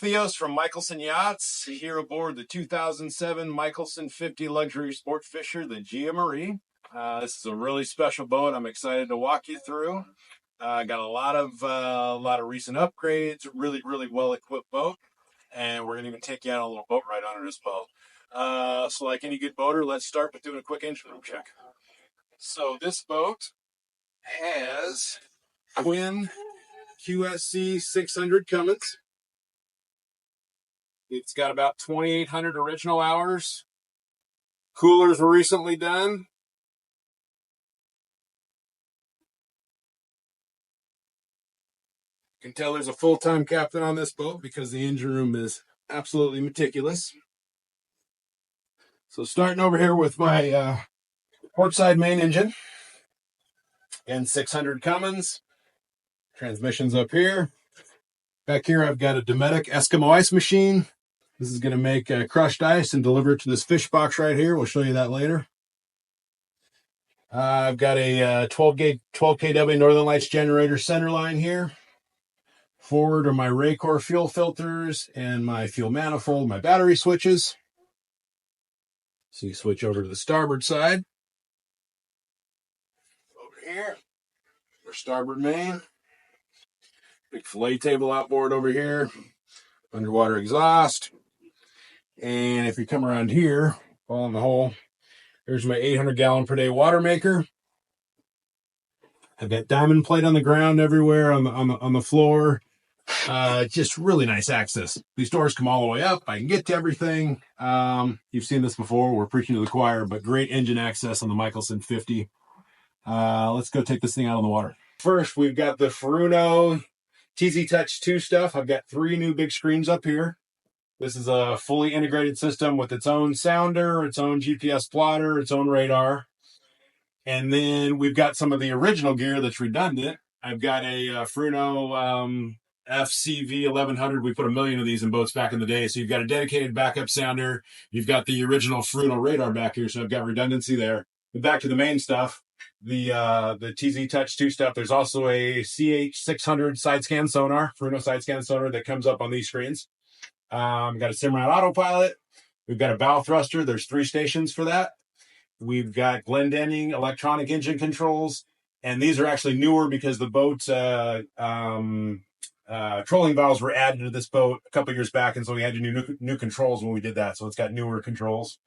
Theos from Mikelson Yachts, here aboard the 2007 Mikelson 50 Luxury Sport Fisher, the Gia Marie. This is a really special boat. I'm excited to walk you through. Got a lot of recent upgrades. Really well equipped boat, and we're gonna even take you on a little boat ride under this boat. So like any good boater, let's start with doing a quick engine room check. So this boat has twin QSC 600 Cummins. It's got about 2,800 original hours. Coolers were recently done. You can tell there's a full-time captain on this boat because the engine room is absolutely meticulous. So starting over here with my portside main engine. Again, 600 Cummins. Transmission's up here. Back here I've got a Dometic Eskimo ice machine. This is going to make crushed ice and deliver it to this fish box right here. We'll show you that later. I've got a 12 kW Northern Lights generator center line here. Forward are my Raycor fuel filters and my fuel manifold, my battery switches. So you switch over to the starboard side. Over here, our starboard main. Big fillet table outboard over here. Underwater exhaust. And if you come around here, following the hole, there's my 800 gallon per day water maker. I've got diamond plate on the ground everywhere on the floor. Just really nice access. These doors come all the way up. I can get to everything. You've seen this before. We're preaching to the choir, but great engine access on the Mikelson 50. Let's go take this thing out on the water. First, we've got the Furuno TZ Touch 2 stuff. I've got 3 new big screens up here. This is a fully integrated system with its own sounder, its own GPS plotter, its own radar. And then we've got some of the original gear that's redundant. I've got a Furuno FCV 1100. We put 1 million of these in boats back in the day. So you've got a dedicated backup sounder. You've got the original Furuno radar back here. So I've got redundancy there. But back to the main stuff, the TZ Touch 2 stuff. There's also a CH600 side scan sonar, Furuno side scan sonar that comes up on these screens. Got a Simrad autopilot. We've got a bow thruster. There's 3 stations for that. We've got Glendenning electronic engine controls. And these are actually newer because the boat's trolling valves were added to this boat a couple years back. And so we had to do new controls when we did that. So it's got newer controls.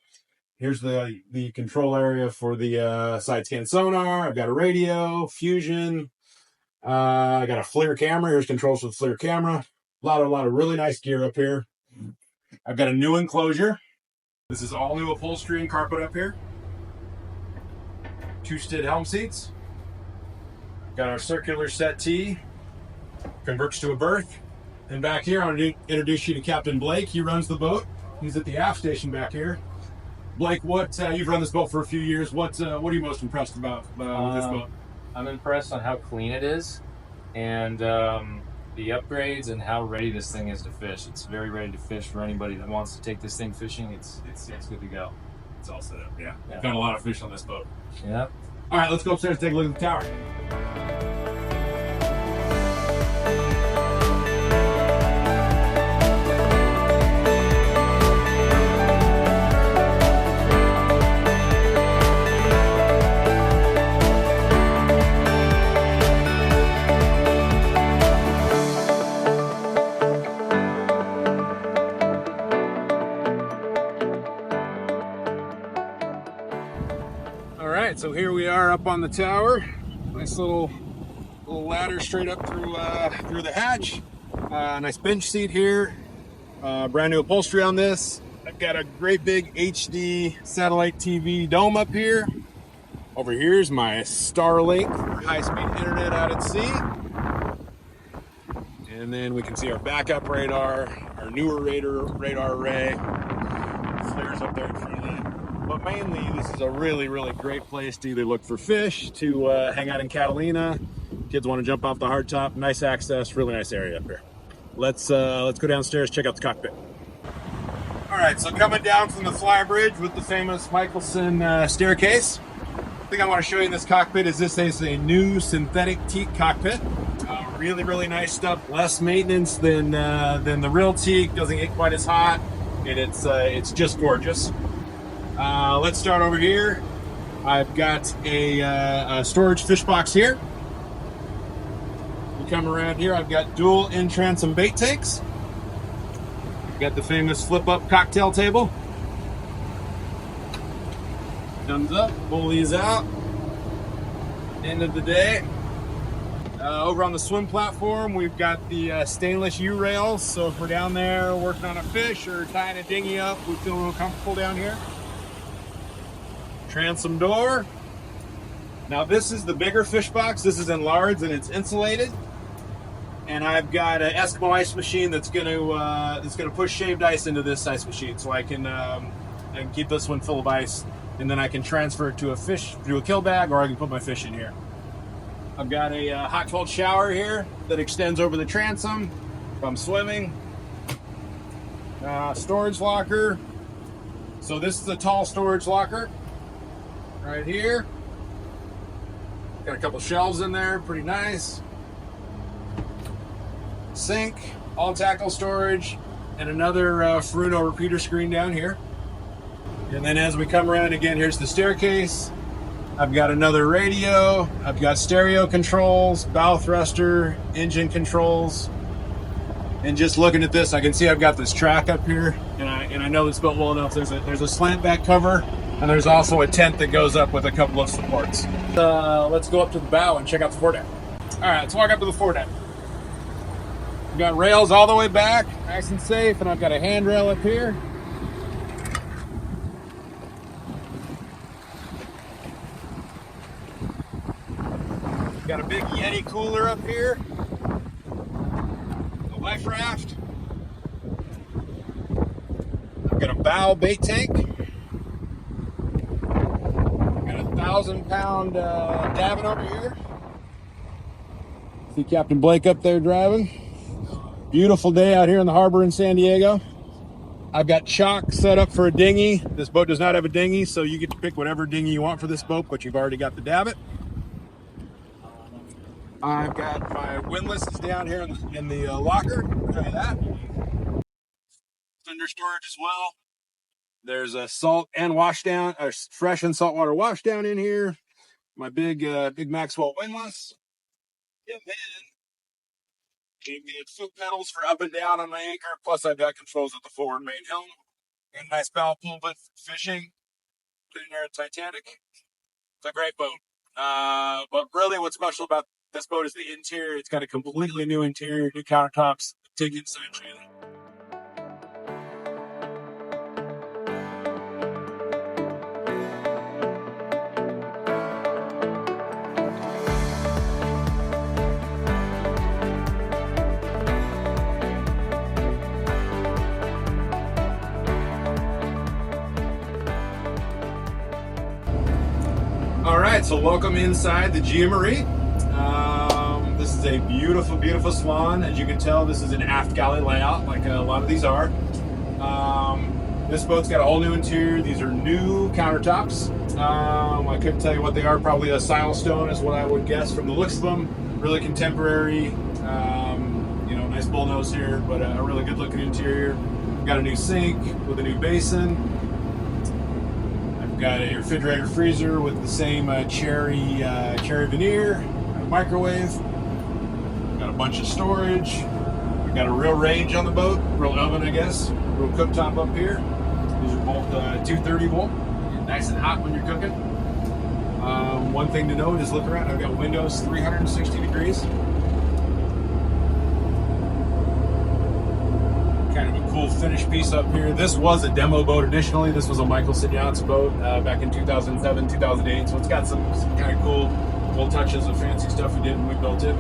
Here's the control area for the side scan sonar. I've got a radio, fusion. I got a FLIR camera. Here's controls for the FLIR camera. A lot of really nice gear up here. I've got a new enclosure. This is all new upholstery and carpet up here. 2 Stid helm seats. Got our circular settee. Converts to a berth. And back here, I'm going to introduce you to Captain Blake. He runs the boat. He's at the aft station back here. Blake, you've run this boat for a few years. What are you most impressed about with this boat? I'm impressed on how clean it is, and the upgrades and how ready this thing is to fish. It's very ready to fish for anybody that wants to take this thing fishing. It's good to go. It's all set up, yeah. We've done a lot of fish on this boat. Yeah. All right, let's go upstairs and take a look at the tower. So here we are up on the tower. Nice little ladder straight up through the hatch. Nice bench seat here. Brand new upholstery on this. I've got a great big HD satellite TV dome up here. Over here is my Starlink for high-speed internet out at sea. And then we can see our backup radar, our newer radar array. Flares up there in front of that. But mainly, this is a really great place to either look for fish, to hang out in Catalina. Kids want to jump off the hardtop. Nice access, really nice area up here. Let's go downstairs, check out the cockpit. All right, so coming down from the Flybridge with the famous Mikelson staircase. The thing I want to show you in this cockpit is this is a new synthetic teak cockpit. We're Really, really nice stuff. Less maintenance than the real teak. Doesn't get quite as hot, and it's just gorgeous. Let's start over here. I've got a storage fish box here. We come around here. I've got dual in-transom bait tanks. Got the famous flip-up cocktail table. Comes up, pull these out. End of the day. Over on the swim platform, we've got the stainless U-rails. So if we're down there working on a fish or tying a dinghy up, we feel real comfortable down here. Transom door. Now this is the bigger fish box. This is enlarged and it's insulated. And I've got an Eskimo ice machine that's gonna push shaved ice into this ice machine, so I can keep this one full of ice, and then I can transfer it to a kill bag, or I can put my fish in here. I've got a hot cold shower here that extends over the transom if I'm swimming. Storage locker. So this is a tall storage locker right here. Got a couple shelves in there, pretty nice. Sink, all tackle storage, and another Fruno repeater screen down here. And then as we come around again, here's the staircase. I've got another radio. I've got stereo controls, bow thruster, engine controls. And just looking at this, I can see I've got this track up here, and I know it's built well enough. There's a slant back cover, and there's also a tent that goes up with a couple of supports. Let's go up to the bow and check out the foredeck. All right, let's walk up to the foredeck. We've got rails all the way back, nice and safe, and I've got a handrail up here. Got a big Yeti cooler up here. A life raft. I've got a bow bait tank. Got a 1,000-pound davit over here. See Captain Blake up there driving. Beautiful day out here in the harbor in San Diego. I've got chalk set up for a dinghy. This boat does not have a dinghy, so you get to pick whatever dinghy you want for this boat, but you've already got the davit. I've got my windlass is down here in the locker. I'll show you that. Under storage as well. There's a salt and wash down, or fresh and saltwater wash down in here. My big Maxwell windlass. And then we've got foot pedals for up and down on my anchor. Plus I've got controls at the forward main helm. And a nice bow pulpit for fishing. Put in there at Titanic. It's a great boat. But really what's special about this boat is the interior. It's got a completely new interior, new countertops, big inside trailer. All right, so welcome inside the Gia Marie. This is a beautiful, beautiful Salon. As you can tell, this is an aft galley layout, like a lot of these are. This boat's got a whole new interior. These are new countertops. I couldn't tell you what they are. Probably a silestone is what I would guess from the looks of them. Really contemporary. Nice bullnose here, but a really good looking interior. Got a new sink with a new basin. I've got a refrigerator freezer with the same cherry veneer. Microwave. Got a bunch of storage. We've got a real range on the boat, real oven, I guess. Real cooktop up here. These are both 230 volt. Nice and hot when you're cooking. One thing to note is look around. I've got windows 360 degrees. Kind of a cool finish piece up here. This was a demo boat initially. This was a Mikelson yachts boat back in 2007, 2008. So it's got some kind of cool touches of fancy stuff we did when we built it.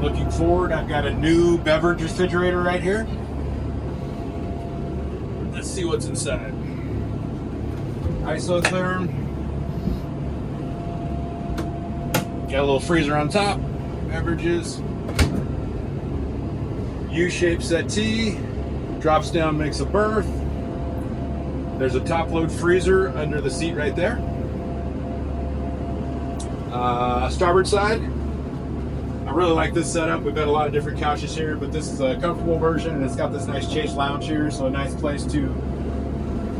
Looking forward, I've got a new beverage refrigerator right here. Let's see what's inside. Isotherm. Got a little freezer on top. Beverages. U-shaped settee. Drops down, makes a berth. There's a top load freezer under the seat right there. Starboard side, I really like this setup. We've got a lot of different couches here, but this is a comfortable version, and it's got this nice chase lounge here, so a nice place to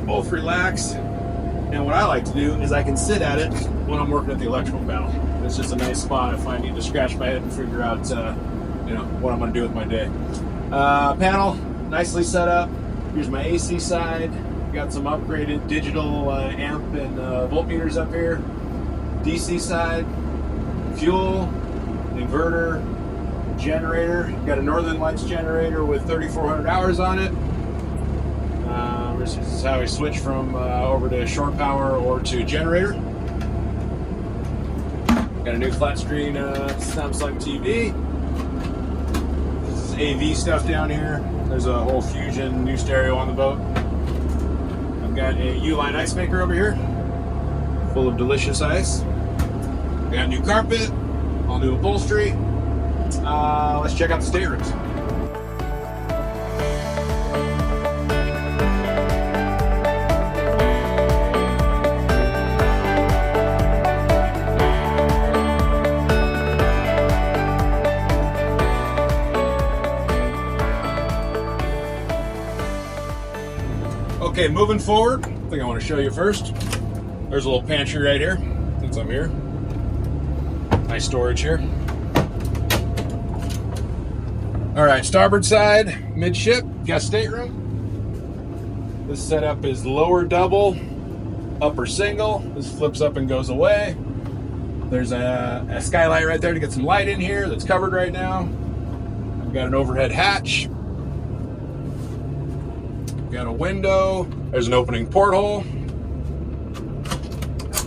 both relax. And what I like to do is I can sit at it when I'm working at the electrical panel. It's just a nice spot if I need to scratch my head and figure out, what I'm going to do with my day. Panel, nicely set up. Here's my AC side. Got some upgraded digital amp and voltmeters up here. DC side, fuel, inverter, generator. Got a Northern Lights generator with 3,400 hours on it. This is how we switch from over to shore power or to generator. Got a new flat screen Samsung TV. This is AV stuff down here. There's a whole Fusion new stereo on the boat. I've got a U-line ice maker over here, full of delicious ice. We got new carpet, all new upholstery. Let's check out the staterooms. Okay, moving forward, I think I want to show you first. There's a little pantry right here, since I'm here. Nice storage here. All right, starboard side, midship, guest stateroom. This setup is lower double, upper single. This flips up and goes away. There's a skylight right there to get some light in here that's covered right now. I've got an overhead hatch. Got a window. There's an opening porthole.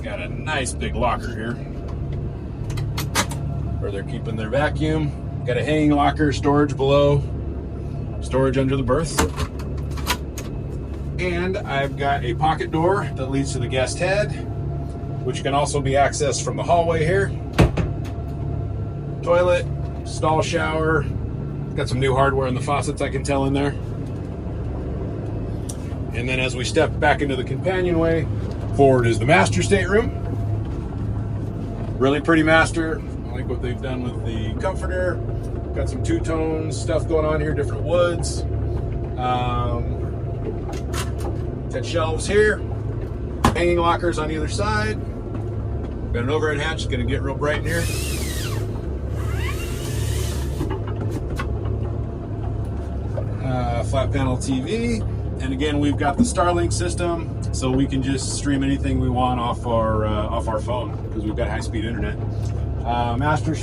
Got a nice big locker here where they're keeping their vacuum. Got a hanging locker, storage below, storage under the berths. And I've got a pocket door that leads to the guest head, which can also be accessed from the hallway here. Toilet, stall shower. Got some new hardware in the faucets I can tell in there. And then as we step back into the companionway, forward is the master stateroom. Really pretty master. I like what they've done with the comforter. Got some two-tone stuff going on here, different woods. Got shelves here. Hanging lockers on either side. Got an overhead hatch, it's gonna get real bright in here. Flat panel TV. And again, we've got the Starlink system, so we can just stream anything we want off our phone because we've got high-speed internet. Master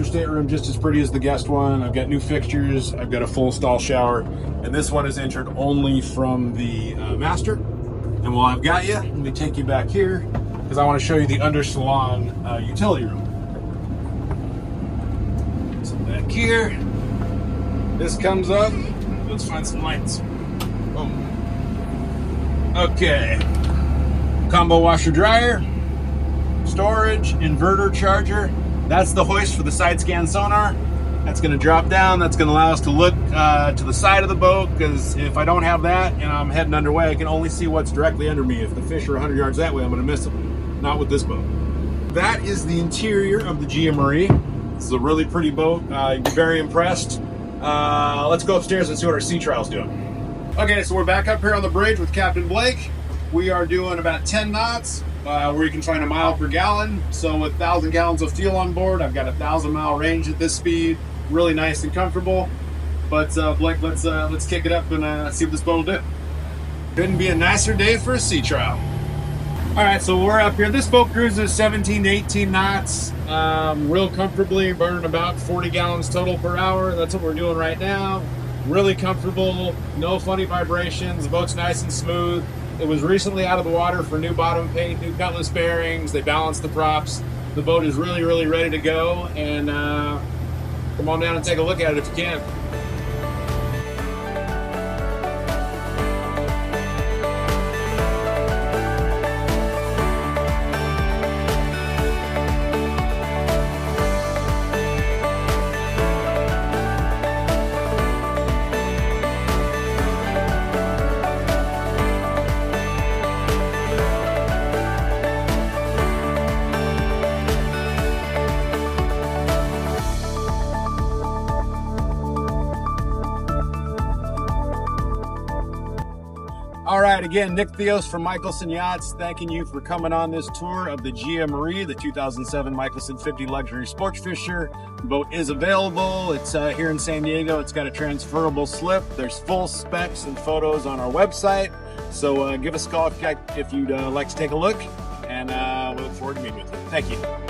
stateroom, just as pretty as the guest one. I've got new fixtures. I've got a full stall shower, and this one is entered only from the master. And while I've got you, let me take you back here because I want to show you the under salon utility room. So back here, this comes up. Let's find some lights. Okay, combo washer dryer, storage, inverter charger. That's the hoist for the side scan sonar. That's going to drop down. That's going to allow us to look to the side of the boat, because if I don't have that and I'm heading underway, I can only see what's directly under me. If the fish are 100 yards that way, I'm going to miss them. Not with this boat. That is the interior of the Gia Marie. This is a really pretty boat. You'd be very impressed. Let's go upstairs and see what our sea trial's doing. Okay, so we're back up here on the bridge with Captain Blake. We are doing about 10 knots, where you can find a mile per gallon. So with 1,000 gallons of fuel on board, I've got a 1,000-mile range at this speed. Really nice and comfortable. But Blake, let's kick it up and see what this boat will do. Couldn't be a nicer day for a sea trial. All right, so we're up here. This boat cruises 17 to 18 knots, real comfortably, burning about 40 gallons total per hour. That's what we're doing right now. Really comfortable, no funny vibrations. The boat's nice and smooth. It was recently out of the water for new bottom paint, new cutlass bearings. They balanced the props. The boat is really, really ready to go. And come on down and take a look at it if you can. All right, again, Nick Theos from Mikelson Yachts, thanking you for coming on this tour of the Gia Marie, the 2007 Mikelson 50 Luxury Sports Fisher. The boat is available. It's here in San Diego. It's got a transferable slip. There's full specs and photos on our website. So give us a call if you'd like to take a look, and we look forward to meeting with you. Thank you.